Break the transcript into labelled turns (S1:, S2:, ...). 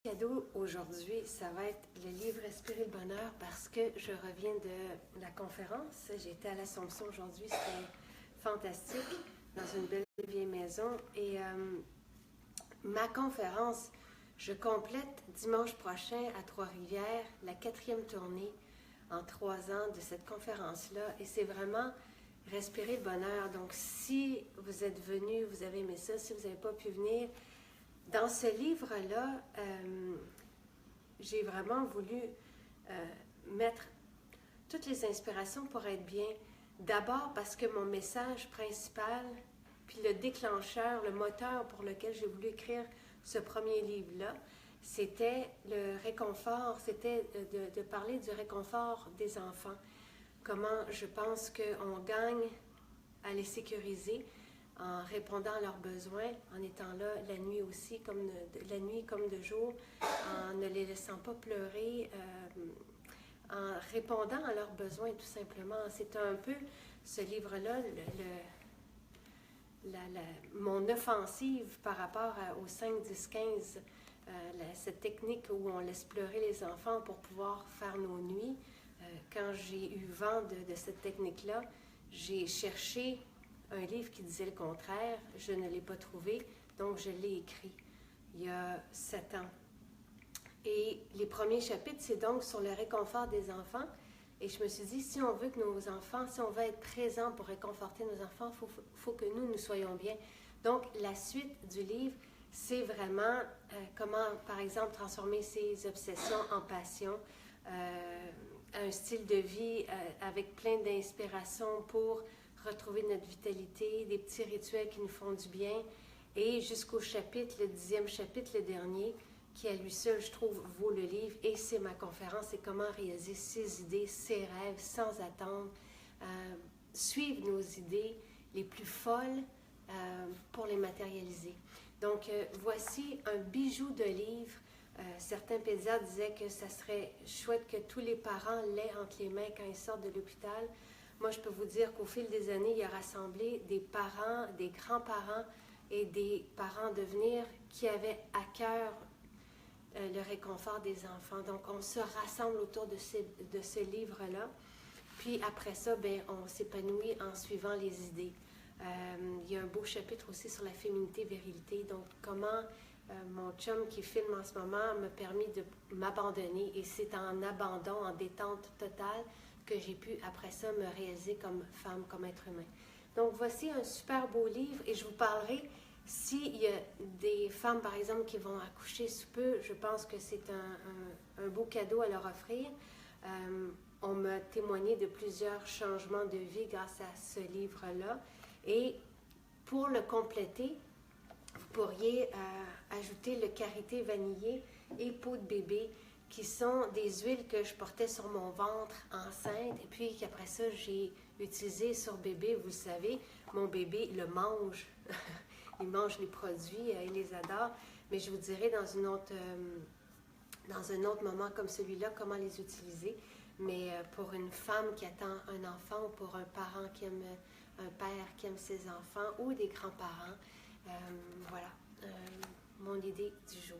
S1: Cadeau aujourd'hui, ça va être le livre Respirer le bonheur parce que je reviens de la conférence. J'étais à l'Assomption aujourd'hui, c'était fantastique, dans une belle vieille maison. Et ma conférence, je complète dimanche prochain à Trois-Rivières la 4e tournée en 3 ans de cette conférence-là. Et c'est vraiment respirer le bonheur. Donc, si vous êtes venu, vous avez aimé ça, si vous n'avez pas pu venir, dans ce livre-là, j'ai vraiment voulu mettre toutes les inspirations pour être bien. D'abord parce que mon message principal, puis le déclencheur, le moteur pour lequel j'ai voulu écrire ce premier livre-là, c'était le réconfort, c'était de parler du réconfort des enfants. Comment je pense qu'on gagne à les sécuriser, en répondant à leurs besoins, en étant là la nuit aussi, la nuit comme de jour, en ne les laissant pas pleurer, en répondant à leurs besoins tout simplement. C'est un peu ce livre-là, mon offensive par rapport au 5, 10, 15, cette technique où on laisse pleurer les enfants pour pouvoir faire nos nuits. Quand j'ai eu vent de cette technique-là, j'ai cherché un livre qui disait le contraire. Je ne l'ai pas trouvé, donc je l'ai écrit il y a 7 ans. Et les premiers chapitres, c'est donc sur le réconfort des enfants. Et je me suis dit, si on veut que nos enfants, si on veut être présent pour réconforter nos enfants, il faut que nous soyons bien. Donc, la suite du livre, c'est vraiment comment, par exemple, transformer ses obsessions en passion, un style de vie avec plein d'inspiration pour retrouver notre vitalité, des petits rituels qui nous font du bien, et jusqu'au chapitre, le 10e chapitre, le dernier, qui à lui seul, je trouve, vaut le livre, et c'est ma conférence, c'est comment réaliser ses idées, ses rêves, sans attendre, suivre nos idées les plus folles pour les matérialiser. Donc, voici un bijou de livre. Certains pédiatres disaient que ça serait chouette que tous les parents l'aient entre les mains quand ils sortent de l'hôpital. Moi, je peux vous dire qu'au fil des années, il a rassemblé des parents, des grands-parents et des parents de venir qui avaient à cœur le réconfort des enfants. Donc, on se rassemble autour de ce livre-là. Puis après ça, ben, on s'épanouit en suivant les idées. Il y a un beau chapitre aussi sur la féminité, virilité. Donc, comment mon chum qui filme en ce moment m'a permis de m'abandonner. Et c'est en abandon, en détente totale, que j'ai pu, après ça, me réaliser comme femme, comme être humain. Donc, voici un super beau livre et je vous parlerai, s'il y a des femmes, par exemple, qui vont accoucher sous peu, je pense que c'est un beau cadeau à leur offrir. On m'a témoigné de plusieurs changements de vie grâce à ce livre-là. Et pour le compléter, vous pourriez ajouter le karité vanillé et peau de bébé, qui sont des huiles que je portais sur mon ventre enceinte et puis qu'après ça, j'ai utilisé sur bébé. Vous le savez, mon bébé le mange. Il mange les produits, il les adore. Mais je vous dirai dans un autre moment comme celui-là, comment les utiliser. Mais pour une femme qui attend un enfant ou pour un parent qui aime, un père qui aime ses enfants ou des grands-parents, voilà mon idée du jour.